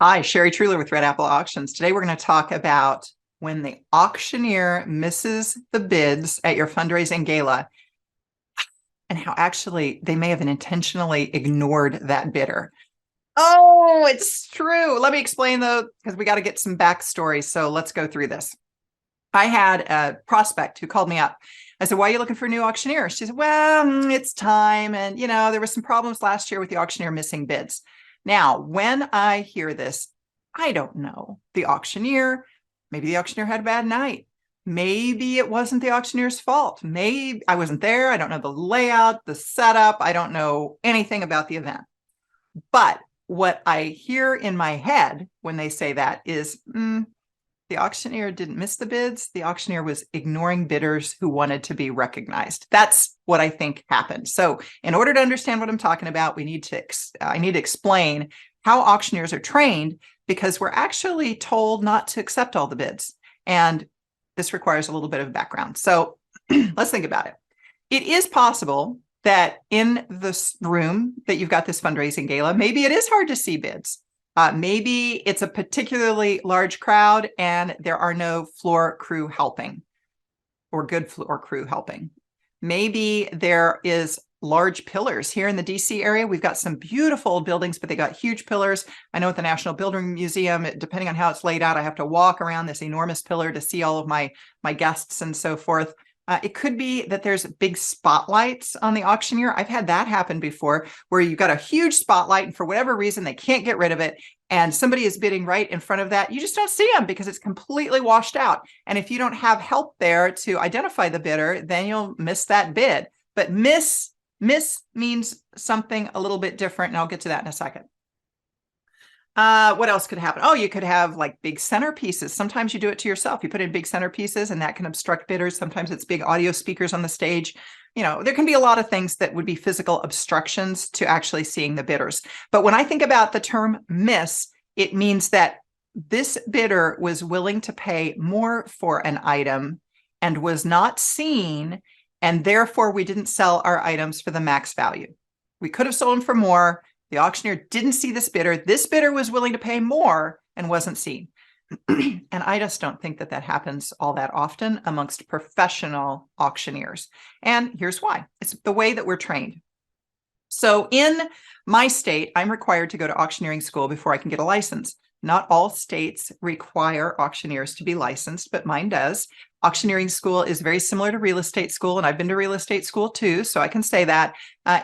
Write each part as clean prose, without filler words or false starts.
Hi, Sherry Truler with Red Apple Auctions. Today we're going to talk about when the auctioneer misses the bids at your fundraising gala and how actually they may have intentionally ignored that bidder. Oh, it's true. Let me explain though, because we got to get some backstory. So let's go through this. I had a prospect who called me up. I said, why are you looking for a new auctioneer? She said, well, it's time. And, there were some problems last year with the auctioneer missing bids. Now, when I hear this, I don't know the auctioneer. Maybe the auctioneer had a bad night. Maybe it wasn't the auctioneer's fault. Maybe I wasn't there. I don't know the layout, the setup. I don't know anything about the event. But what I hear in my head when they say that is, the auctioneer didn't miss the bids. The auctioneer was ignoring bidders who wanted to be recognized. That's what I think happened. So in order to understand what I'm talking about, I need to explain how auctioneers are trained, because we're actually told not to accept all the bids. And this requires a little bit of background. So let's think about it. It is possible that in this room that you've got this fundraising gala, maybe it is hard to see bids. Maybe it's a particularly large crowd and there are no floor crew helping or good floor crew helping. Maybe there is large pillars. Here in the DC area, we've got some beautiful buildings, but they got huge pillars. I know at the National Building Museum, depending on how it's laid out, I have to walk around this enormous pillar to see all of my guests and so forth. It could be that there's big spotlights on the auctioneer. I've had that happen before, where you've got a huge spotlight and for whatever reason, they can't get rid of it. And somebody is bidding right in front of that. You just don't see them because it's completely washed out. And if you don't have help there to identify the bidder, then you'll miss that bid. But miss means something a little bit different. And I'll get to that in a second. What else could happen? Oh, you could have like big centerpieces. Sometimes you do it to yourself. You put in big centerpieces and that can obstruct bidders. Sometimes it's big audio speakers on the stage. There can be a lot of things that would be physical obstructions to actually seeing the bidders. But when I think about the term miss, it means that this bidder was willing to pay more for an item and was not seen, and therefore we didn't sell our items for the max value. We could have sold them for more. The auctioneer didn't see this bidder. This bidder was willing to pay more and wasn't seen. And I just don't think that happens all that often amongst professional auctioneers. And here's why. It's the way that we're trained. So in my state, I'm required to go to auctioneering school before I can get a license. Not all states require auctioneers to be licensed, but mine does. Auctioneering school is very similar to real estate school, and I've been to real estate school too, so I can say that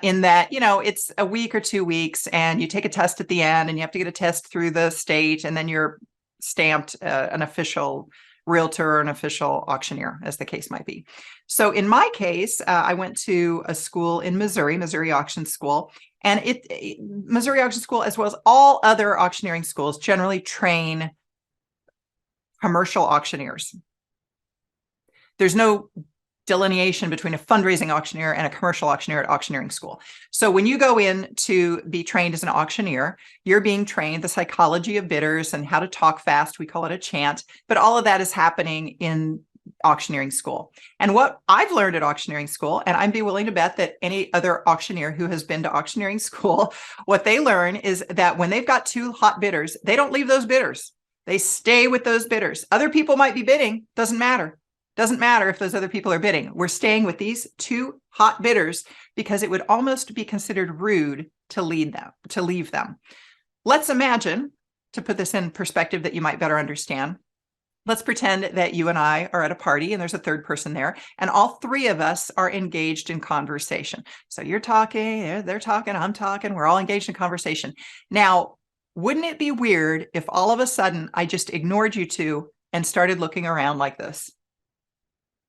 in that, it's a week or 2 weeks, and you take a test at the end, and you have to get a test through the state, and then you're stamped an official realtor or an official auctioneer, as the case might be. So in my case, I went to a school in Missouri Auction School, and Missouri Auction School, as well as all other auctioneering schools, generally train commercial auctioneers. There's no delineation between a fundraising auctioneer and a commercial auctioneer at auctioneering school. So when you go in to be trained as an auctioneer, you're being trained the psychology of bidders and how to talk fast. We call it a chant, but all of that is happening in auctioneering school. And what I've learned at auctioneering school, and I'd be willing to bet that any other auctioneer who has been to auctioneering school, what they learn is that when they've got two hot bidders, they don't leave those bidders. They stay with those bidders. Other people might be bidding, doesn't matter. Doesn't matter if those other people are bidding. We're staying with these two hot bidders because it would almost be considered rude to leave them. Let's imagine, to put this in perspective that you might better understand, let's pretend that you and I are at a party and there's a third person there, and all three of us are engaged in conversation. So you're talking, they're talking, I'm talking, we're all engaged in conversation. Now, wouldn't it be weird if all of a sudden I just ignored you two and started looking around like this?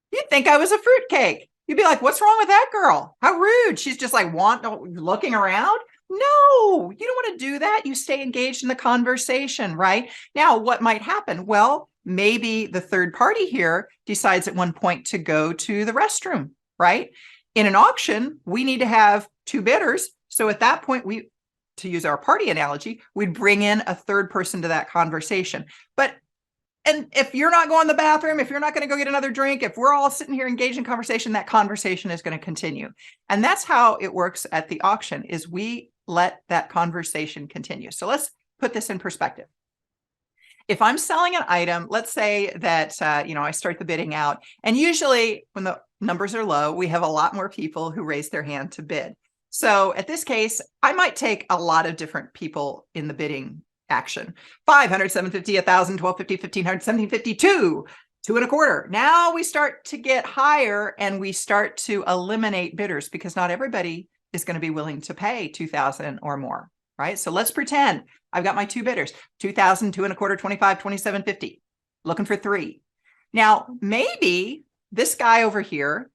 You'd think I was a fruitcake. You'd be like, what's wrong with that girl? How rude. She's just like looking around. No, you don't want to do that. You stay engaged in the conversation, right? Now, what might happen? Well, maybe the third party here decides at one point to go to the restroom, right? In an auction, we need to have two bidders. So at that point, to use our party analogy, we'd bring in a third person to that conversation. And if you're not going to the bathroom, if you're not going to go get another drink, if we're all sitting here engaged in conversation, that conversation is going to continue. And that's how it works at the auction, is we let that conversation continue. So let's put this in perspective. If I'm selling an item, let's say that, I start the bidding out, and usually when the numbers are low, we have a lot more people who raise their hand to bid. So at this case, I might take a lot of different people in the bidding action. 500, 750, 1,000, 1,250, 1,500, 1,750, 2.25. Now we start to get higher and we start to eliminate bidders because not everybody is going to be willing to pay 2,000 or more, right? So let's pretend I've got my two bidders, 2,000, 2.25, 25, 27.50, looking for three. Now, maybe this guy over here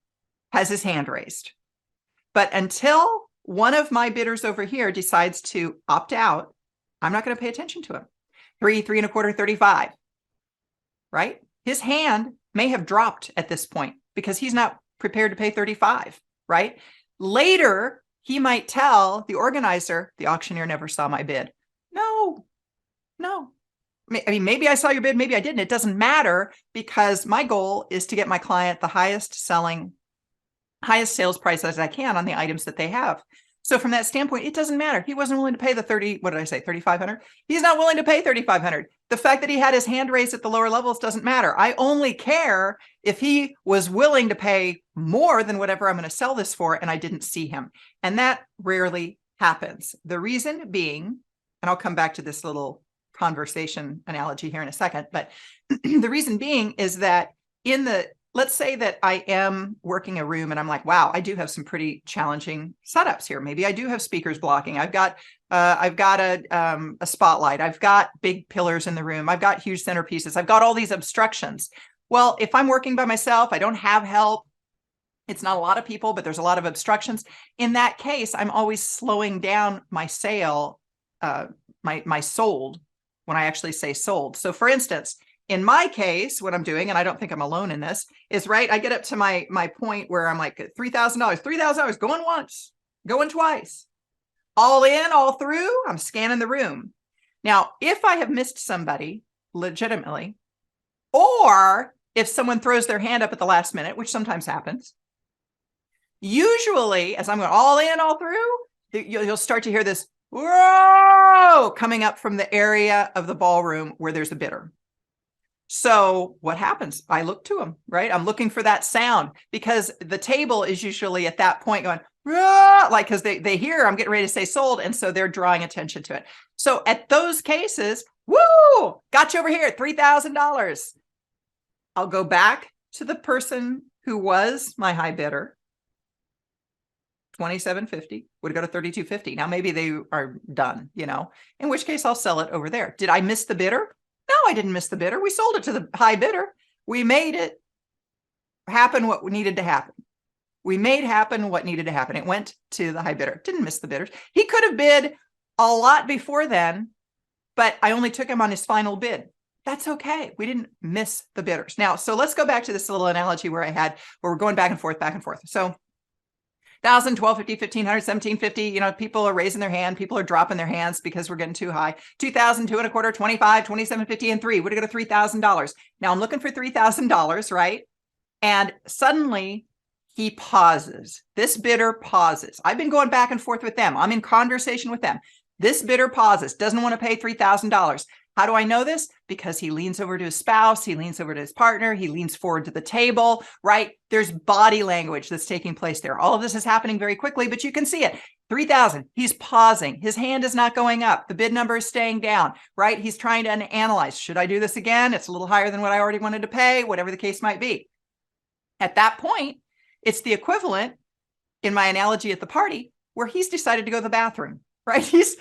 has his hand raised, but until one of my bidders over here decides to opt out, I'm not going to pay attention to him. 3.25, 35, right? His hand may have dropped at this point because he's not prepared to pay 35, right? Later, he might tell the organizer, the auctioneer never saw my bid. No. I mean, maybe I saw your bid, maybe I didn't. It doesn't matter because my goal is to get my client the highest sales price as I can on the items that they have. So from that standpoint, it doesn't matter. He wasn't willing to pay the 3,500. He's not willing to pay 3,500. The fact that he had his hand raised at the lower levels doesn't matter. I only care if he was willing to pay more than whatever I'm going to sell this for, and I didn't see him. And that rarely happens. The reason being, and I'll come back to this little conversation analogy here in a second, but the reason being is that let's say that I am working a room and I'm like, wow, I do have some pretty challenging setups here. Maybe I do have speakers blocking. I've got a spotlight. I've got big pillars in the room. I've got huge centerpieces. I've got all these obstructions. Well, if I'm working by myself, I don't have help. It's not a lot of people, but there's a lot of obstructions. In that case, I'm always slowing down my sale, my sold, when I actually say sold. So for instance, in my case, what I'm doing, and I don't think I'm alone in this, is right, I get up to my point where I'm like $3,000, going once, going twice, all in, all through, I'm scanning the room. Now, if I have missed somebody legitimately, or if someone throws their hand up at the last minute, which sometimes happens, usually as I'm going all in, all through, you'll start to hear this, whoa, coming up from the area of the ballroom where there's a bidder. So what happens? I look to them, right? I'm looking for that sound because the table is usually at that point going, like, because they hear I'm getting ready to say sold. And so they're drawing attention to it. So at those cases, woo, got you over here at $3,000. I'll go back to the person who was my high bidder. 27.50 would go to 32.50. Now maybe they are done, in which case I'll sell it over there. Did I miss the bidder? No, I didn't miss the bidder. We sold it to the high bidder. We made it happen what needed to happen. We made happen what needed to happen. It went to the high bidder. Didn't miss the bidders. He could have bid a lot before then, but I only took him on his final bid. That's okay. We didn't miss the bidders. Now, so let's go back to this little analogy where we're going back and forth. So 1,000, 1,250, 1,500, 1,750, people are raising their hand. People are dropping their hands because we're getting too high. 2,000, 2.25, 25, 27.50, and 3. Would it go to $3,000? Now I'm looking for $3,000, right? And suddenly he pauses. This bidder pauses. I've been going back and forth with them. I'm in conversation with them. This bidder pauses, doesn't want to pay $3,000. How do I know this? Because he leans over to his spouse, he leans over to his partner, he leans forward to the table, right? There's body language that's taking place there. All of this is happening very quickly, but you can see it. 3,000, he's pausing. His hand is not going up. The bid number is staying down, right? He's trying to analyze. Should I do this again? It's a little higher than what I already wanted to pay, whatever the case might be. At that point, it's the equivalent in my analogy at the party where he's decided to go to the bathroom. Right? He's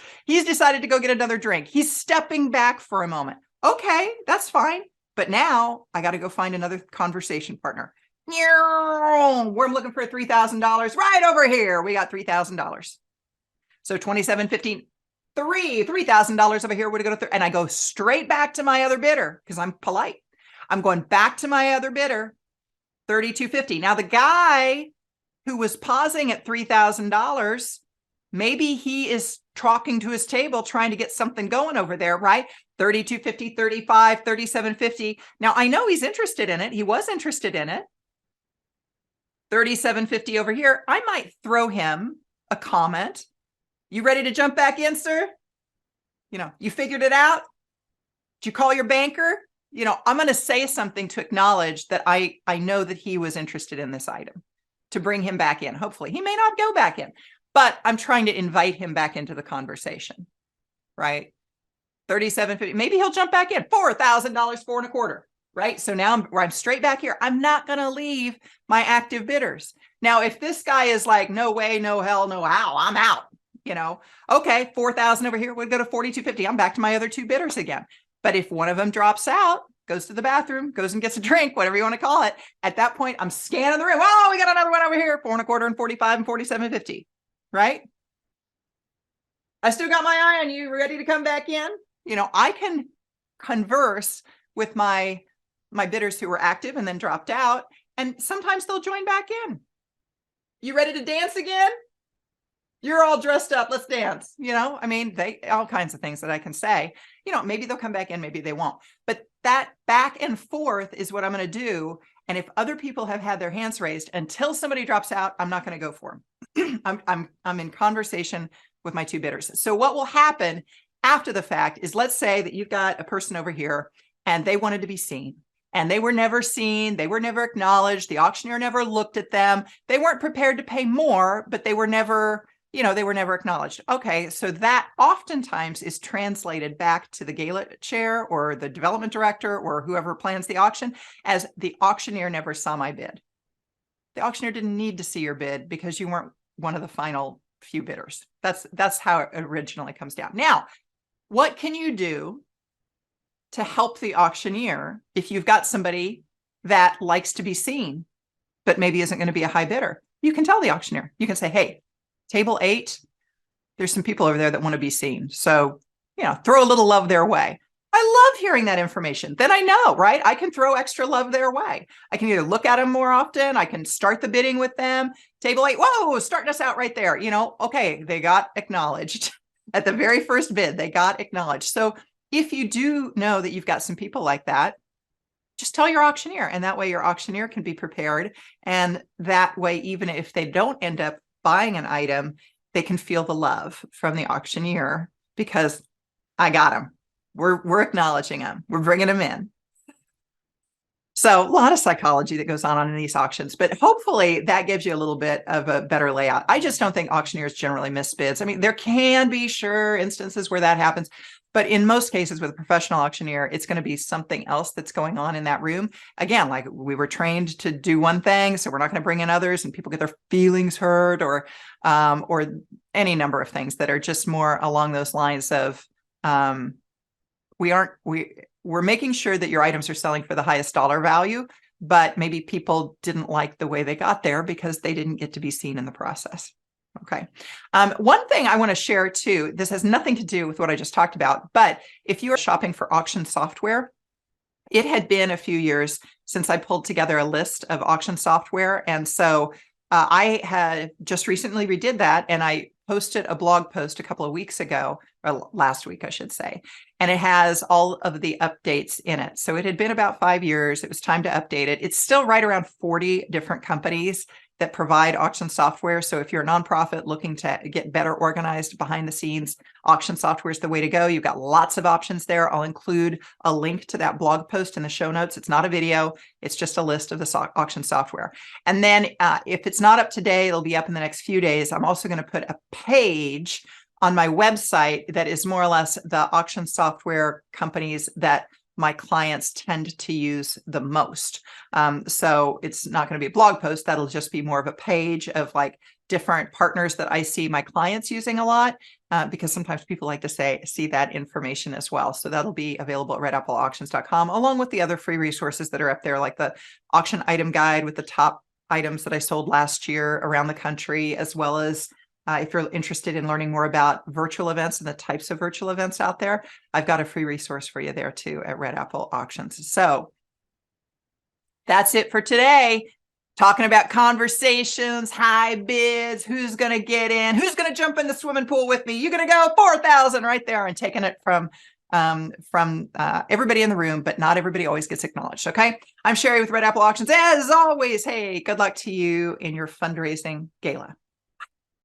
decided to go get another drink. He's stepping back for a moment. Okay, that's fine. But now I got to go find another conversation partner. We're looking for $3,000 right over here. We got $3,000. So 27.15, $3,000 over here would go to, and I go straight back to my other bidder because I'm polite. I'm going back to my other bidder, 32.50. Now the guy who was pausing at $3,000, maybe he is talking to his table, trying to get something going over there, right? 32.50, 35, 37.50. Now I know he's interested in it. He was interested in it. 37.50 over here. I might throw him a comment. You ready to jump back in, sir? You figured it out. Do you call your banker? You know, I'm going to say something to acknowledge that I know that he was interested in this item, to bring him back in. Hopefully he may not go back in, but I'm trying to invite him back into the conversation, right? 37.50. Maybe he'll jump back in. $4,000, 4.25. Right. So now I'm straight back here. I'm not going to leave my active bidders. Now, if this guy is like, no way, no hell, no how, I'm out, you know, okay, 4,000 over here, we'll go to 42.50. I'm back to my other two bidders again. But if one of them drops out, goes to the bathroom, goes and gets a drink, whatever you want to call it, at that point, I'm scanning the room. Oh, we got another one over here, 4.25 and 45 and 47.50. Right. I still got my eye on you. Ready to come back in? You know, I can converse with my bidders who were active and then dropped out, and sometimes they'll join back in. You ready to dance again? You're all dressed up. Let's dance. You know, I mean, all kinds of things that I can say. You know, maybe they'll come back in, maybe they won't. But that back and forth is what I'm going to do. And if other people have had their hands raised, until somebody drops out, I'm not going to go for them. I'm in conversation with my two bidders. So what will happen after the fact is, let's say that you've got a person over here and they wanted to be seen. And they were never seen. They were never acknowledged. The auctioneer never looked at them. They weren't prepared to pay more, but they were never, you know, they were never acknowledged. Okay, so that oftentimes is translated back to the gala chair or the development director or whoever plans the auction as, the auctioneer never saw my bid. The auctioneer didn't need to see your bid because you weren't one of the final few bidders. That's how it originally comes down. Now, what can you do to help the auctioneer if you've got somebody that likes to be seen, but maybe isn't going to be a high bidder? You can tell the auctioneer. You can say, hey, table 8, there's some people over there that want to be seen. So, you know, throw a little love their way. I love hearing that information. Then I know, right? I can throw extra love their way. I can either look at them more often. I can start the bidding with them. Table 8, whoa, starting us out right there. You know, okay, they got acknowledged at the very first bid. They got acknowledged. So if you do know that you've got some people like that, just tell your auctioneer, and that way your auctioneer can be prepared. And that way, even if they don't end up buying an item, they can feel the love from the auctioneer because I got them. We're acknowledging them. We're bringing them in. So a lot of psychology that goes on in these auctions, but hopefully that gives you a little bit of a better layout. I just don't think auctioneers generally miss bids. I mean, there can be instances where that happens, but in most cases with a professional auctioneer, it's going to be something else that's going on in that room. Again, like, we were trained to do one thing, so we're not going to bring in others and people get their feelings hurt, or any number of things that are just more along those lines of, we're making sure that your items are selling for the highest dollar value, but maybe people didn't like the way they got there because they didn't get to be seen in the process. Okay. One thing I want to share too, this has nothing to do with what I just talked about, but if you are shopping for auction software, it had been a few years since I pulled together a list of auction software. And so I had just recently redid that, and I posted a blog post a couple of weeks ago, or last week, I should say, and it has all of the updates in it. So it had been about 5 years. It was time to update it. It's still right around 40 different companies that provide auction software. So if you're a nonprofit looking to get better organized behind the scenes, auction software is the way to go. You've got lots of options there. I'll include a link to that blog post in the show notes. It's not a video. It's just a list of the auction software. And then if it's not up today, it'll be up in the next few days. I'm also going to put a page on my website that is more or less the auction software companies that my clients tend to use the most. So it's not going to be a blog post. That'll just be more of a page of like different partners that I see my clients using a lot, because sometimes people like to see that information as well. So that'll be available at redappleauctions.com, along with the other free resources that are up there, like the auction item guide with the top items that I sold last year around the country, as well as if you're interested in learning more about virtual events and the types of virtual events out there, I've got a free resource for you there too at Red Apple Auctions. So that's it for today. Talking about conversations, high bids, who's going to get in, who's going to jump in the swimming pool with me. You're going to go 4,000 right there, and taking it from everybody in the room, but not everybody always gets acknowledged. Okay. I'm Sherry with Red Apple Auctions. As always, hey, good luck to you in your fundraising gala.